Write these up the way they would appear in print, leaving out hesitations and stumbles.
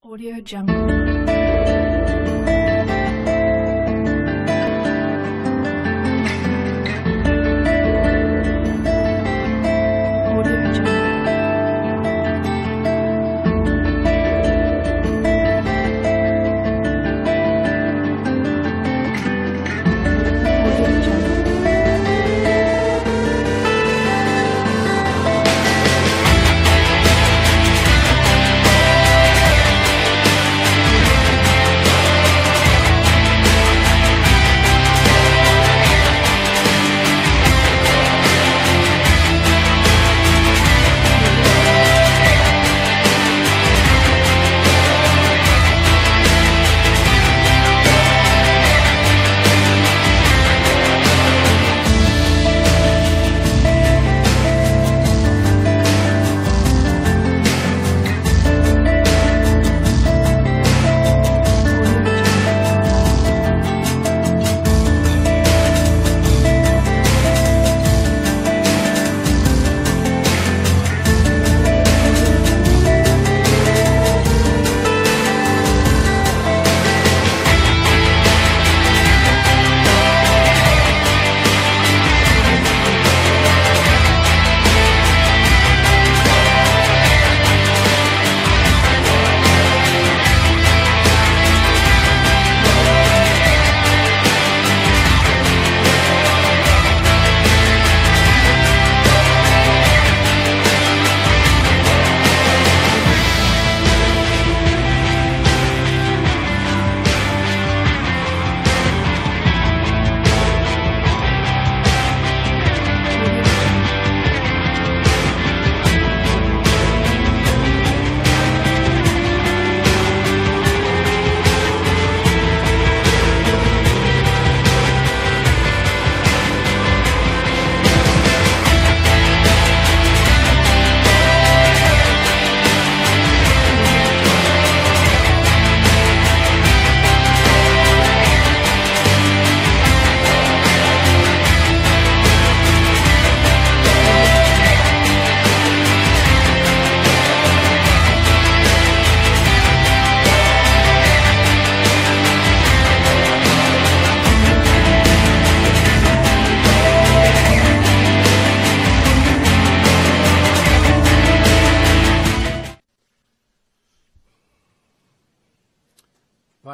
Audio Jungle.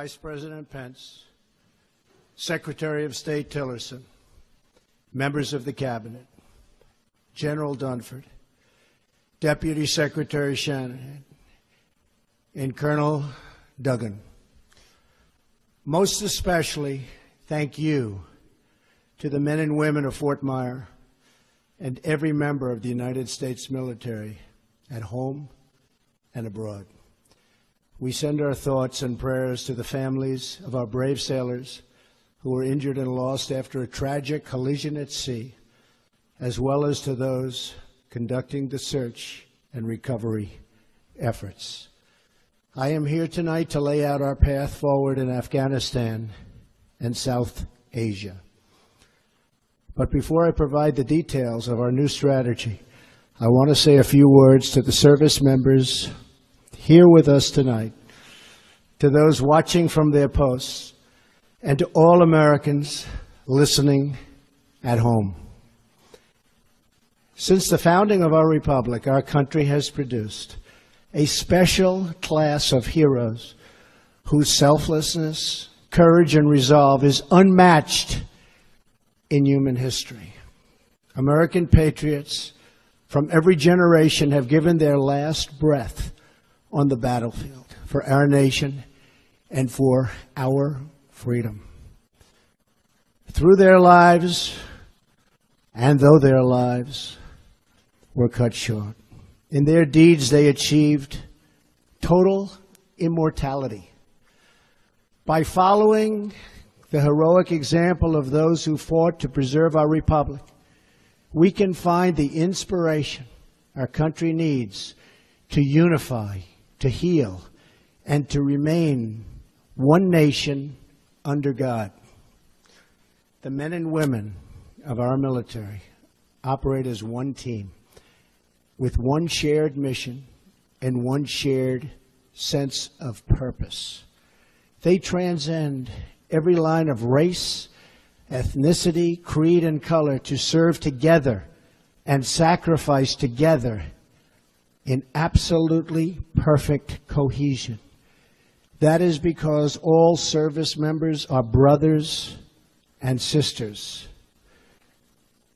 Vice President Pence, Secretary of State Tillerson, members of the Cabinet, General Dunford, Deputy Secretary Shanahan, and Colonel Duggan. Most especially, thank you to the men and women of Fort Myer and every member of the United States military at home and abroad. We send our thoughts and prayers to the families of our brave sailors who were injured and lost after a tragic collision at sea, as well as to those conducting the search and recovery efforts. I am here tonight to lay out our path forward in Afghanistan and South Asia. But before I provide the details of our new strategy, I want to say a few words to the service members here with us tonight, to those watching from their posts, and to all Americans listening at home. Since the founding of our republic, our country has produced a special class of heroes whose selflessness, courage, and resolve is unmatched in human history. American patriots from every generation have given their last breath on the battlefield for our nation and for our freedom. Through their lives, and though their lives were cut short, in their deeds they achieved total immortality. By following the heroic example of those who fought to preserve our republic, we can find the inspiration our country needs to unify, to heal, and to remain one nation under God. The men and women of our military operate as one team with one shared mission and one shared sense of purpose. They transcend every line of race, ethnicity, creed, and color to serve together and sacrifice together in absolutely perfect cohesion. That is because all service members are brothers and sisters.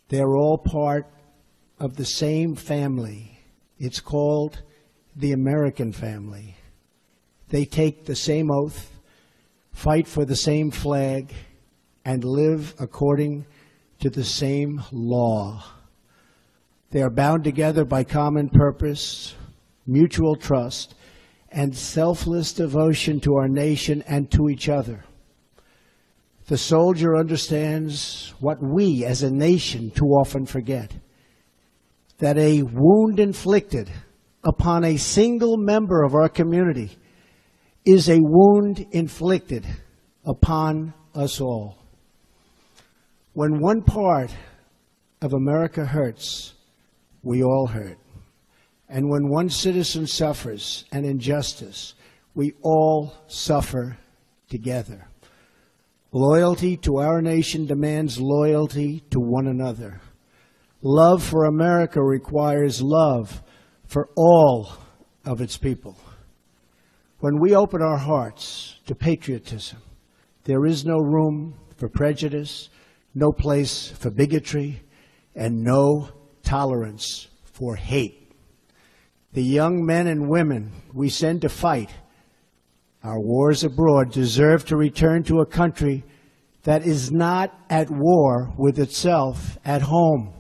They're all part of the same family. It's called the American family. They take the same oath, fight for the same flag, and live according to the same law. They are bound together by common purpose, mutual trust, and selfless devotion to our nation and to each other. The soldier understands what we as a nation too often forget, that a wound inflicted upon a single member of our community is a wound inflicted upon us all. When one part of America hurts, we all hurt. And when one citizen suffers an injustice, we all suffer together. Loyalty to our nation demands loyalty to one another. Love for America requires love for all of its people. When we open our hearts to patriotism, there is no room for prejudice, no place for bigotry, and no tolerance for hate. The young men and women we send to fight our wars abroad deserve to return to a country that is not at war with itself at home.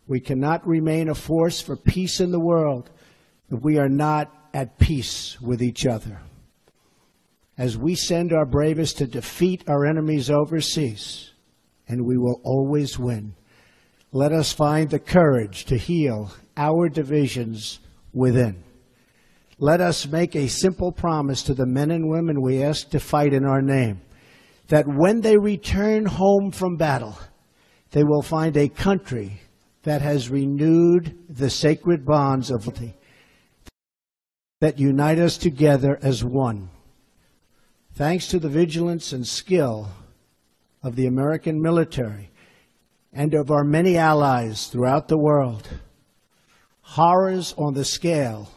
We cannot remain a force for peace in the world if we are not at peace with each other. As we send our bravest to defeat our enemies overseas, and we will always win, let us find the courage to heal our divisions within. Let us make a simple promise to the men and women we ask to fight in our name, that when they return home from battle, they will find a country that has renewed the sacred bonds of loyalty that unite us together as one. Thanks to the vigilance and skill of the American military and of our many allies throughout the world, horrors on the scale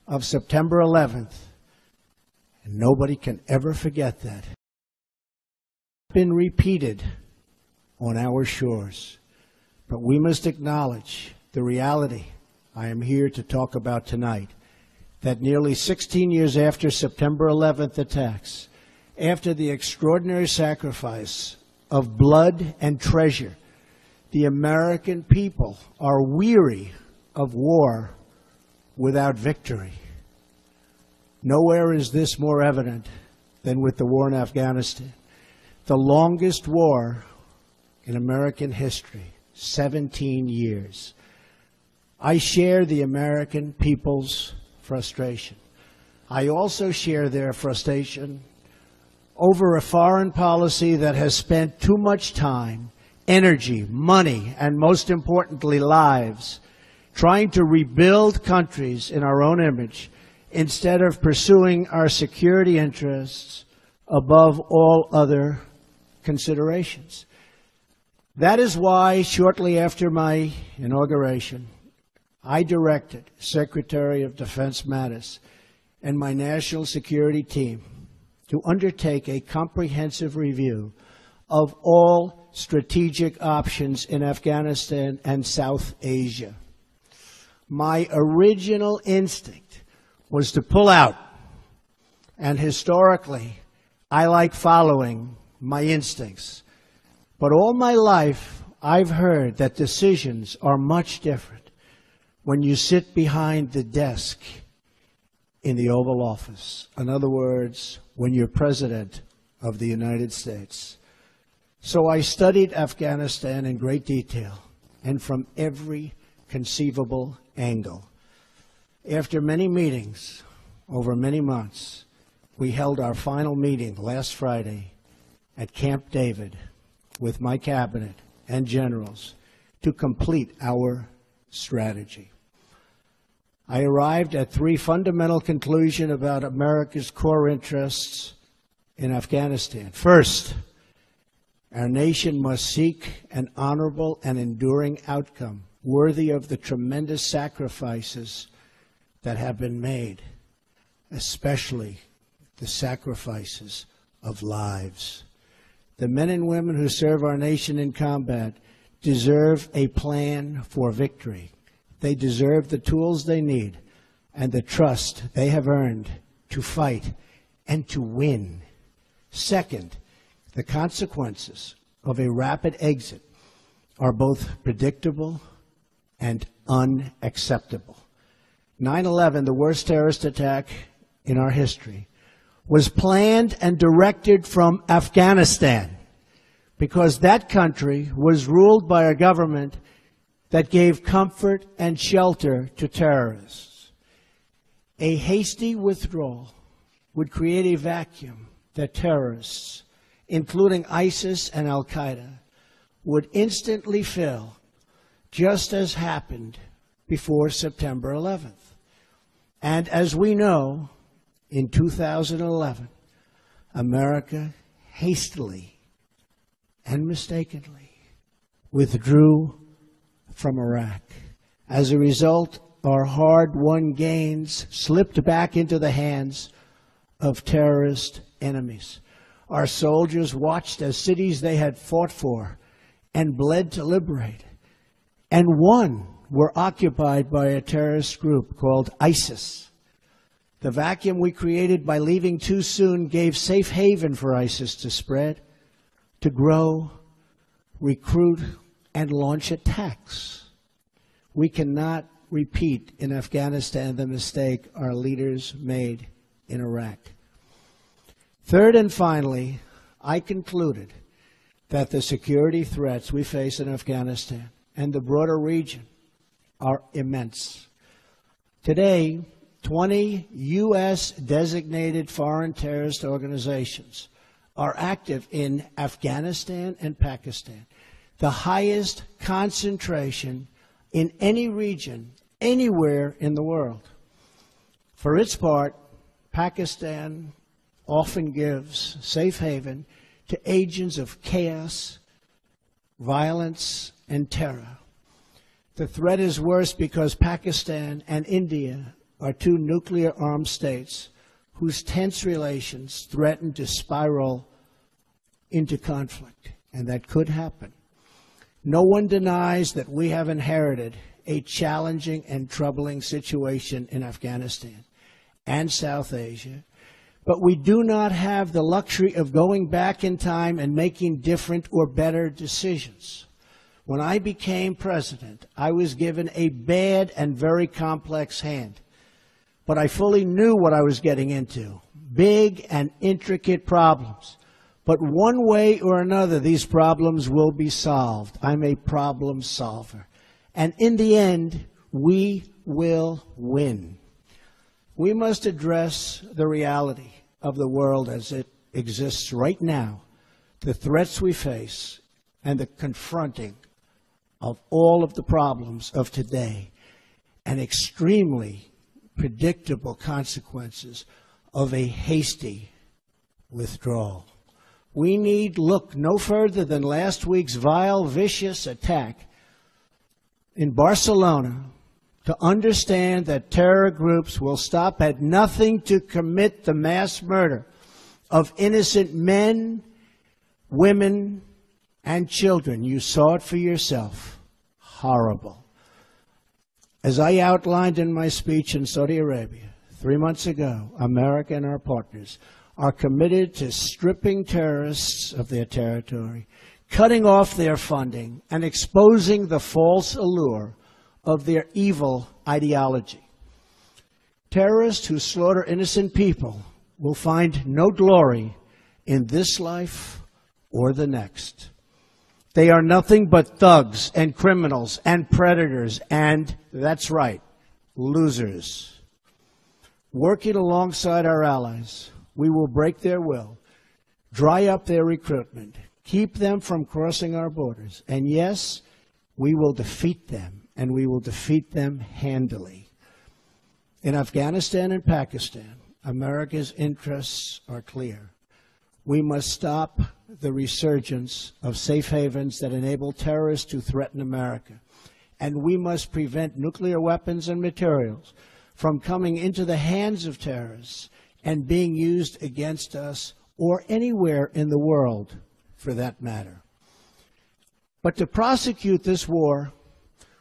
of September 11th, and nobody can ever forget that, been repeated on our shores. But we must acknowledge the reality I am here to talk about tonight, that nearly 16 years after September 11th attacks, after the extraordinary sacrifice of blood and treasure, the American people are weary of war without victory. Nowhere is this more evident than with the war in Afghanistan, the longest war in American history, 17 years. I share the American people's frustration. I also share their frustration over a foreign policy that has spent too much time, energy, money, and most importantly, lives, trying to rebuild countries in our own image instead of pursuing our security interests above all other considerations. That is why, shortly after my inauguration, I directed Secretary of Defense Mattis and my national security team to undertake a comprehensive review of all strategic options in Afghanistan and South Asia. My original instinct was to pull out, and historically, I like following my instincts. But all my life, I've heard that decisions are much different when you sit behind the desk in the Oval Office. In other words, when you're President of the United States. So I studied Afghanistan in great detail and from every conceivable angle. After many meetings over many months, we held our final meeting last Friday at Camp David with my cabinet and generals to complete our strategy. I arrived at three fundamental conclusions about America's core interests in Afghanistan. First, our nation must seek an honorable and enduring outcome worthy of the tremendous sacrifices that have been made, especially the sacrifices of lives. The men and women who serve our nation in combat deserve a plan for victory. They deserve the tools they need and the trust they have earned to fight and to win. Second, the consequences of a rapid exit are both predictable and unacceptable. 9/11, the worst terrorist attack in our history, was planned and directed from Afghanistan because that country was ruled by a government that gave comfort and shelter to terrorists. A hasty withdrawal would create a vacuum that terrorists, including ISIS and Al-Qaeda, would instantly fill, just as happened before September 11th. And as we know, in 2011, America hastily and mistakenly withdrew from Iraq. As a result, our hard-won gains slipped back into the hands of terrorist enemies. Our soldiers watched as cities they had fought for and bled to liberate and won were occupied by a terrorist group called ISIS. The vacuum we created by leaving too soon gave safe haven for ISIS to spread, to grow, recruit, and launch attacks. We cannot repeat in Afghanistan the mistake our leaders made in Iraq. Third and finally, I concluded that the security threats we face in Afghanistan and the broader region are immense. Today, 20 U.S. designated foreign terrorist organizations are active in Afghanistan and Pakistan, the highest concentration in any region, anywhere in the world. For its part, Pakistan often gives safe haven to agents of chaos, violence, and terror. The threat is worse because Pakistan and India are two nuclear-armed states whose tense relations threaten to spiral into conflict, and that could happen. No one denies that we have inherited a challenging and troubling situation in Afghanistan and South Asia, but we do not have the luxury of going back in time and making different or better decisions. When I became president, I was given a bad and very complex hand, but I fully knew what I was getting into, big and intricate problems. But one way or another, these problems will be solved. I'm a problem solver. And in the end, we will win. We must address the reality of the world as it exists right now, the threats we face, and the confronting of all of the problems of today, and extremely predictable consequences of a hasty withdrawal. We need look no further than last week's vile, vicious attack in Barcelona to understand that terror groups will stop at nothing to commit the mass murder of innocent men, women, and children. You saw it for yourself. Horrible. As I outlined in my speech in Saudi Arabia 3 months ago, America and our partners are committed to stripping terrorists of their territory, cutting off their funding, and exposing the false allure of their evil ideology. Terrorists who slaughter innocent people will find no glory in this life or the next. They are nothing but thugs and criminals and predators and, that's right, losers. Working alongside our allies, we will break their will, dry up their recruitment, keep them from crossing our borders, and yes, we will defeat them, and we will defeat them handily. In Afghanistan and Pakistan, America's interests are clear. We must stop the resurgence of safe havens that enable terrorists to threaten America. And we must prevent nuclear weapons and materials from coming into the hands of terrorists and being used against us or anywhere in the world, for that matter. But to prosecute this war,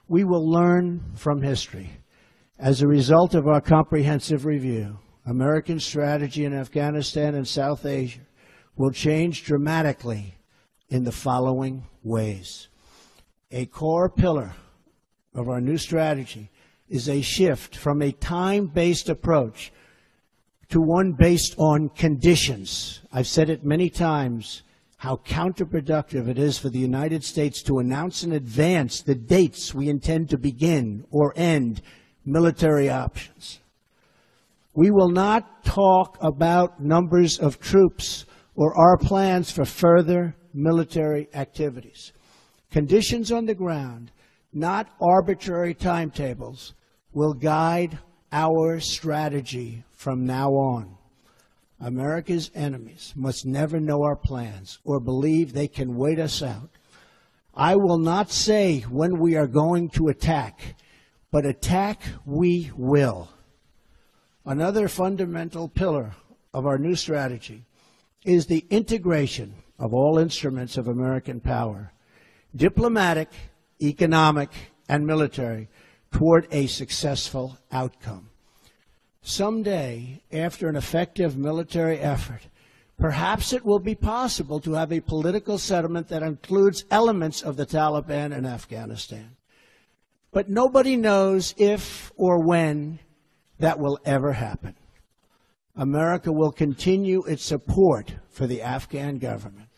we will learn from history. As a result of our comprehensive review, American strategy in Afghanistan and South Asia will change dramatically in the following ways. A core pillar of our new strategy is a shift from a time-based approach to one based on conditions. I've said it many times, how counterproductive it is for the United States to announce in advance the dates we intend to begin or end military options. We will not talk about numbers of troops or our plans for further military activities. Conditions on the ground, not arbitrary timetables, will guide our strategy from now on. America's enemies must never know our plans or believe they can wait us out. I will not say when we are going to attack, but attack we will. Another fundamental pillar of our new strategy is the integration of all instruments of American power, diplomatic, economic, and military, toward a successful outcome. Someday, after an effective military effort, perhaps it will be possible to have a political settlement that includes elements of the Taliban in Afghanistan. But nobody knows if or when that will ever happen. America will continue its support for the Afghan government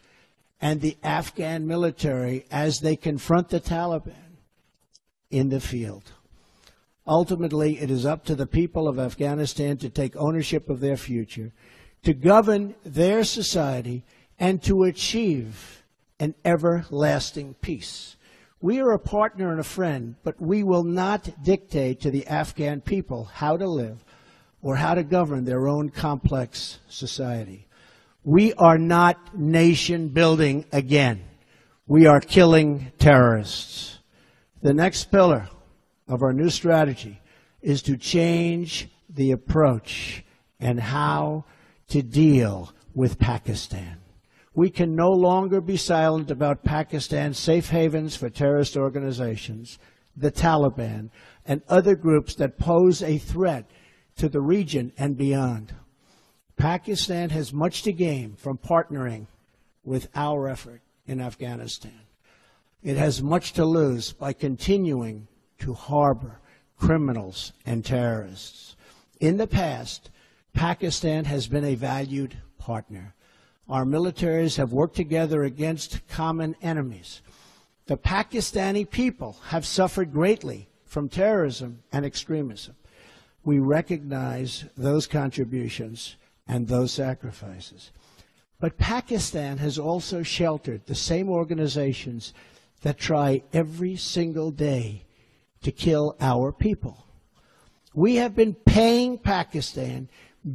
and the Afghan military as they confront the Taliban in the field. Ultimately, it is up to the people of Afghanistan to take ownership of their future, to govern their society, and to achieve an everlasting peace. We are a partner and a friend, but we will not dictate to the Afghan people how to live or how to govern their own complex society. We are not nation building again. We are killing terrorists. The next pillar of our new strategy is to change the approach and how to deal with Pakistan. We can no longer be silent about Pakistan's safe havens for terrorist organizations, the Taliban, and other groups that pose a threat to the region and beyond. Pakistan has much to gain from partnering with our effort in Afghanistan. It has much to lose by continuing to harbor criminals and terrorists. In the past, Pakistan has been a valued partner. Our militaries have worked together against common enemies. The Pakistani people have suffered greatly from terrorism and extremism. We recognize those contributions and those sacrifices. But Pakistan has also sheltered the same organizations that try every single day to kill our people. We have been paying Pakistan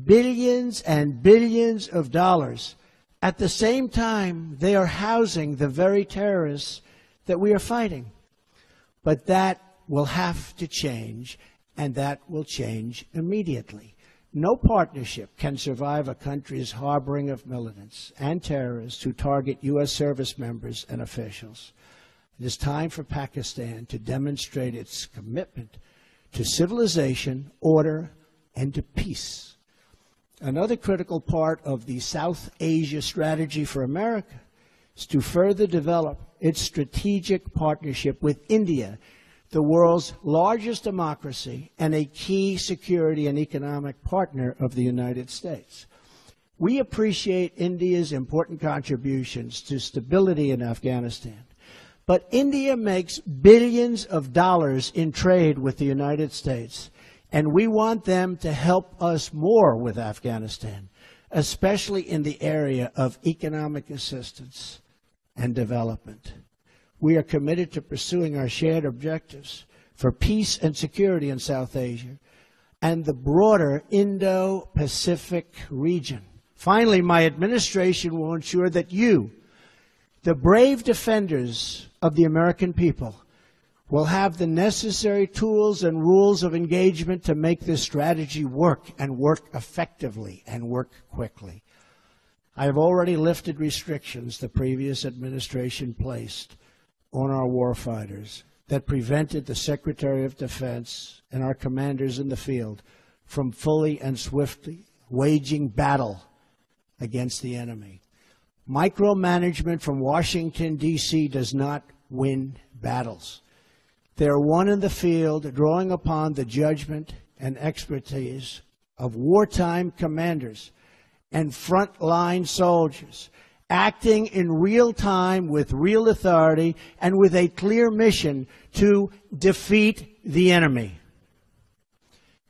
billions and billions of dollars. At the same time, they are housing the very terrorists that we are fighting. But that will have to change, and that will change immediately. No partnership can survive a country's harboring of militants and terrorists who target U.S. service members and officials. It is time for Pakistan to demonstrate its commitment to civilization, order, and to peace. Another critical part of the South Asia strategy for America is to further develop its strategic partnership with India, the world's largest democracy and a key security and economic partner of the United States. We appreciate India's important contributions to stability in Afghanistan. But India makes billions of dollars in trade with the United States, and we want them to help us more with Afghanistan, especially in the area of economic assistance and development. We are committed to pursuing our shared objectives for peace and security in South Asia and the broader Indo-Pacific region. Finally, my administration will ensure that you, the brave defenders of the American people, will have the necessary tools and rules of engagement to make this strategy work, and work effectively, and work quickly. I have already lifted restrictions the previous administration placed on our warfighters that prevented the Secretary of Defense and our commanders in the field from fully and swiftly waging battle against the enemy. Micromanagement from Washington, D.C. does not win battles. They are won in the field, drawing upon the judgment and expertise of wartime commanders and frontline soldiers, acting in real time with real authority and with a clear mission to defeat the enemy.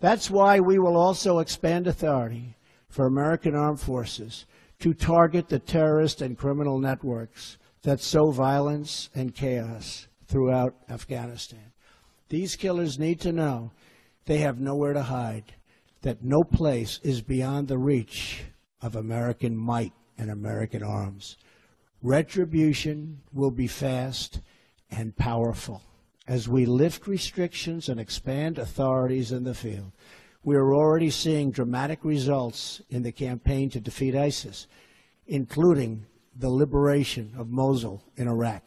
That's why we will also expand authority for American armed forces to target the terrorist and criminal networks that sow violence and chaos throughout Afghanistan. These killers need to know they have nowhere to hide, that no place is beyond the reach of American might and American arms. Retribution will be fast and powerful. As we lift restrictions and expand authorities in the field, we are already seeing dramatic results in the campaign to defeat ISIS, including the liberation of Mosul in Iraq.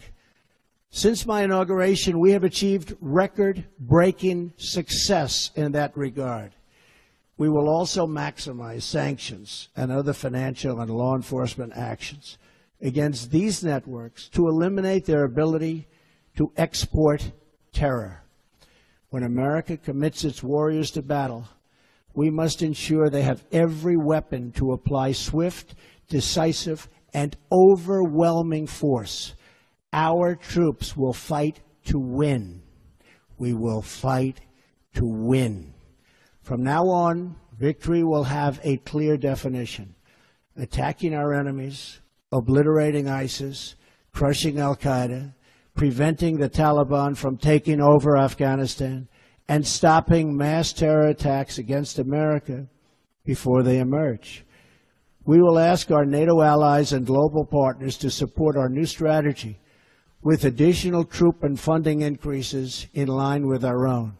Since my inauguration, we have achieved record-breaking success in that regard. We will also maximize sanctions and other financial and law enforcement actions against these networks to eliminate their ability to export terror. When America commits its warriors to battle, we must ensure they have every weapon to apply swift, decisive, and overwhelming force. Our troops will fight to win. We will fight to win. From now on, victory will have a clear definition: attacking our enemies, obliterating ISIS, crushing al-Qaeda, preventing the Taliban from taking over Afghanistan, and stopping mass terror attacks against America before they emerge. We will ask our NATO allies and global partners to support our new strategy with additional troop and funding increases in line with our own.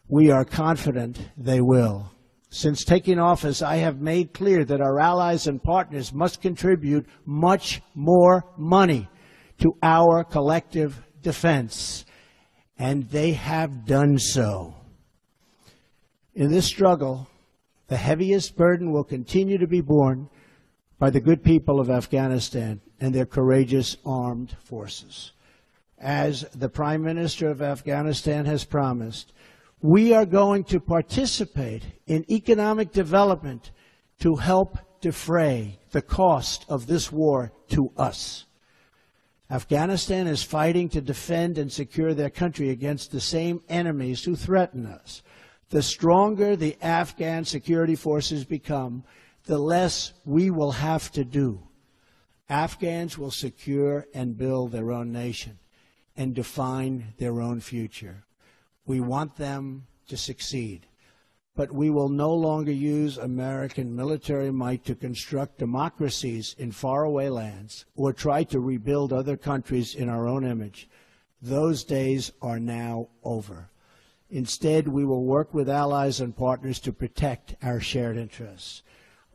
We are confident they will. Since taking office, I have made clear that our allies and partners must contribute much more money to our collective defense, and they have done so. In this struggle, the heaviest burden will continue to be borne by the good people of Afghanistan and their courageous armed forces. As the Prime Minister of Afghanistan has promised, we are going to participate in economic development to help defray the cost of this war to us. Afghanistan is fighting to defend and secure their country against the same enemies who threaten us. The stronger the Afghan security forces become, the less we will have to do. Afghans will secure and build their own nation and define their own future. We want them to succeed, but we will no longer use American military might to construct democracies in faraway lands or try to rebuild other countries in our own image. Those days are now over. Instead, we will work with allies and partners to protect our shared interests.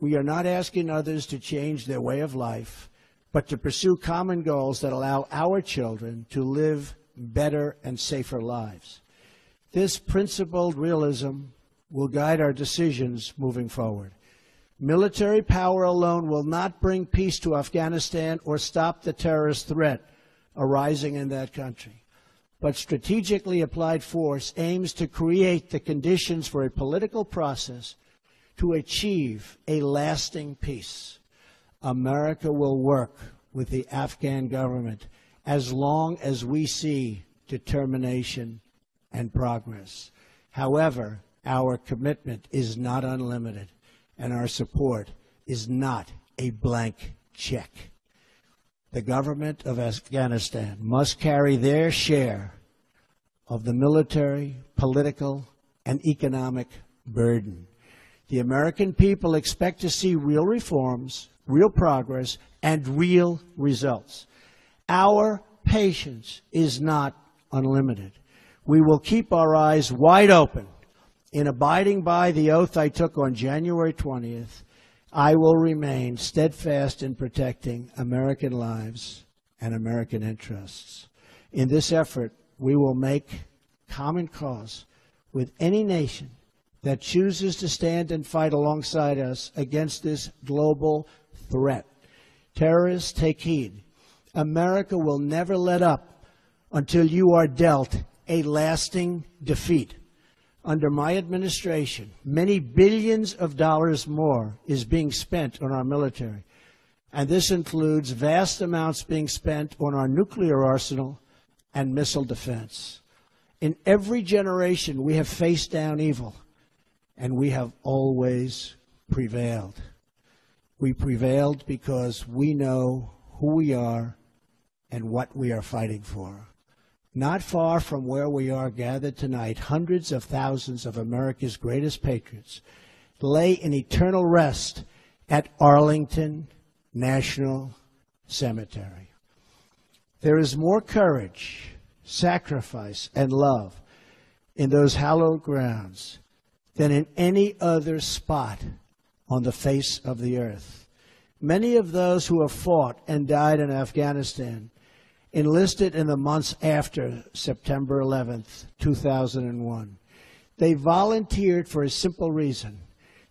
We are not asking others to change their way of life, but to pursue common goals that allow our children to live better and safer lives. This principled realism will guide our decisions moving forward. Military power alone will not bring peace to Afghanistan or stop the terrorist threat arising in that country. But strategically applied force aims to create the conditions for a political process to achieve a lasting peace. America will work with the Afghan government as long as we see determination and progress. However, our commitment is not unlimited, and our support is not a blank check. The government of Afghanistan must carry their share of the military, political, and economic burden. The American people expect to see real reforms, real progress, and real results. Our patience is not unlimited. We will keep our eyes wide open. In abiding by the oath I took on January 20th, I will remain steadfast in protecting American lives and American interests. In this effort, we will make common cause with any nation that chooses to stand and fight alongside us against this global threat. Terrorists, take heed. America will never let up until you are dealt a lasting defeat. Under my administration, many billions of dollars more is being spent on our military. And this includes vast amounts being spent on our nuclear arsenal and missile defense. In every generation, we have faced down evil, and we have always prevailed. We prevailed because we know who we are and what we are fighting for. Not far from where we are gathered tonight, hundreds of thousands of America's greatest patriots lay in eternal rest at Arlington National Cemetery. There is more courage, sacrifice, and love in those hallowed grounds than in any other spot on the face of the earth. Many of those who have fought and died in Afghanistan enlisted in the months after September 11th, 2001. They volunteered for a simple reason.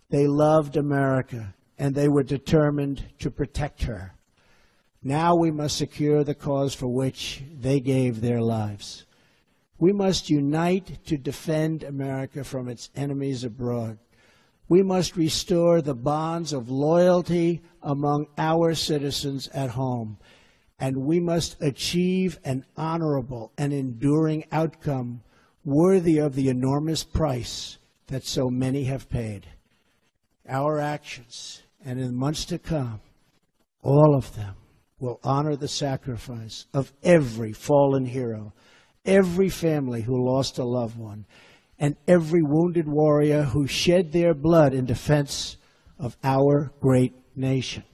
They loved America, and they were determined to protect her. Now we must secure the cause for which they gave their lives. We must unite to defend America from its enemies abroad. We must restore the bonds of loyalty among our citizens at home. And we must achieve an honorable and enduring outcome worthy of the enormous price that so many have paid. Our actions, and in months to come, all of them will honor the sacrifice of every fallen hero, every family who lost a loved one, and every wounded warrior who shed their blood in defense of our great nation.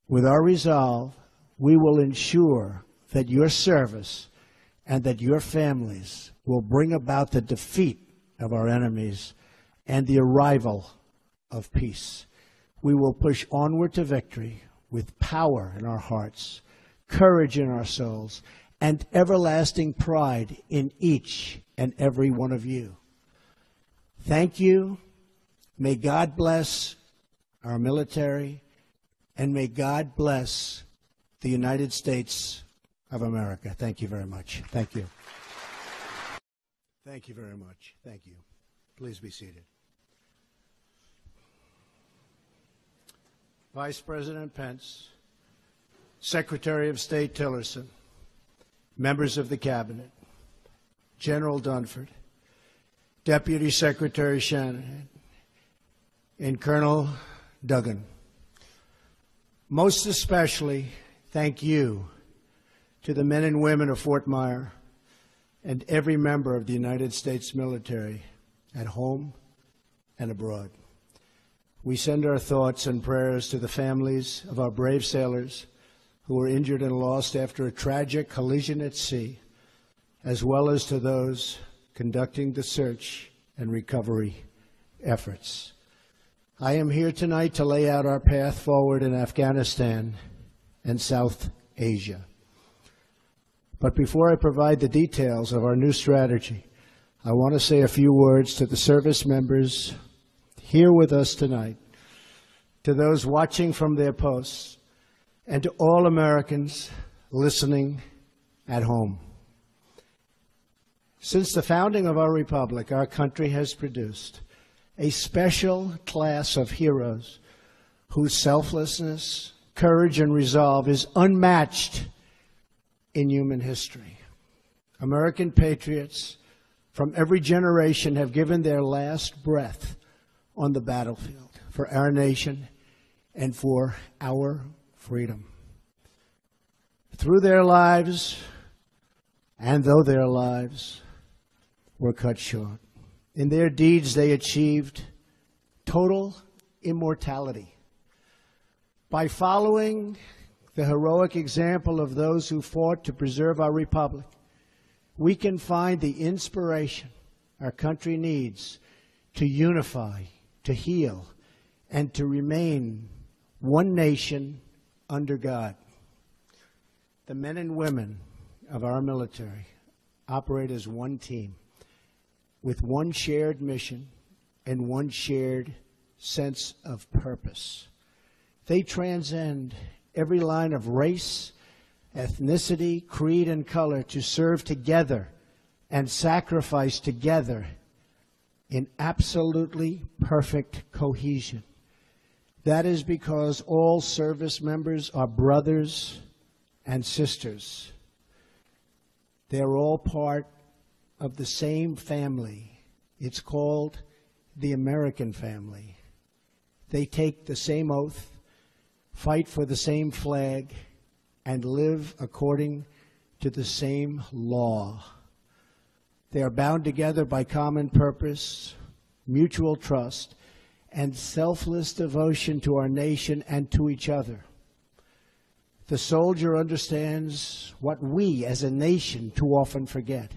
With our resolve, we will ensure that your service and that your families will bring about the defeat of our enemies and the arrival of peace. We will push onward to victory with power in our hearts, courage in our souls, and everlasting pride in each and every one of you. Thank you. May God bless our military, and may God bless the United States of America. Thank you very much. Thank you. Thank you very much. Thank you. Please be seated. Vice President Pence, Secretary of State Tillerson, members of the Cabinet, General Dunford, Deputy Secretary Shanahan, and Colonel Duggan. Most especially, thank you to the men and women of Fort Myer and every member of the United States military at home and abroad. We send our thoughts and prayers to the families of our brave sailors who were injured and lost after a tragic collision at sea, as well as to those conducting the search and recovery efforts. I am here tonight to lay out our path forward in Afghanistan and South Asia. But before I provide the details of our new strategy, I want to say a few words to the service members here with us tonight, to those watching from their posts, and to all Americans listening at home. Since the founding of our republic, our country has produced a special class of heroes whose selflessness, courage, and resolve is unmatched in human history. American patriots from every generation have given their last breath on the battlefield for our nation and for our freedom. Through their lives, and though their lives were cut short, In their deeds, they achieved total immortality. By following the heroic example of those who fought to preserve our republic, we can find the inspiration our country needs to unify, to heal, and to remain one nation under God. The men and women of our military operate as one team with one shared mission and one shared sense of purpose. They transcend every line of race, ethnicity, creed, and color to serve together and sacrifice together in absolutely perfect cohesion. That is because all service members are brothers and sisters. They're all part of the same family. It's called the American family. They take the same oath, fight for the same flag, and live according to the same law. They are bound together by common purpose, mutual trust, and selfless devotion to our nation and to each other. The soldier understands what we as a nation too often forget,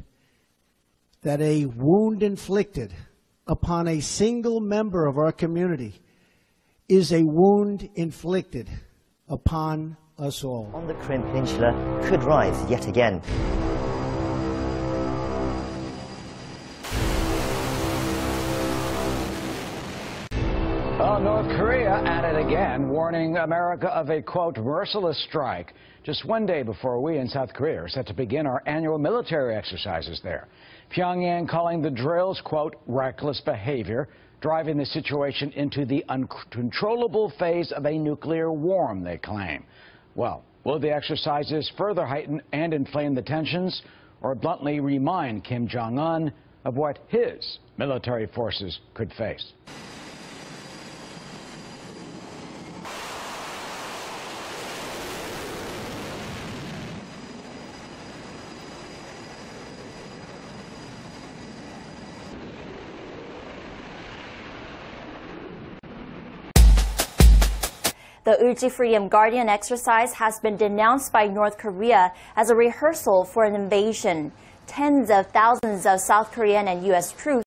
that a wound inflicted upon a single member of our community is a wound inflicted upon us all. On the Crimea Peninsula could rise yet again. Well, North Korea at it again, warning America of a, quote, merciless strike just one day before we in South Korea are set to begin our annual military exercises there. Pyongyang calling the drills, quote, reckless behavior, driving the situation into the uncontrollable phase of a nuclear war, they claim. Well, will the exercises further heighten and inflame the tensions, or bluntly remind Kim Jong-un of what his military forces could face? The Uji Freedom Guardian exercise has been denounced by North Korea as a rehearsal for an invasion. Tens of thousands of South Korean and U.S. troops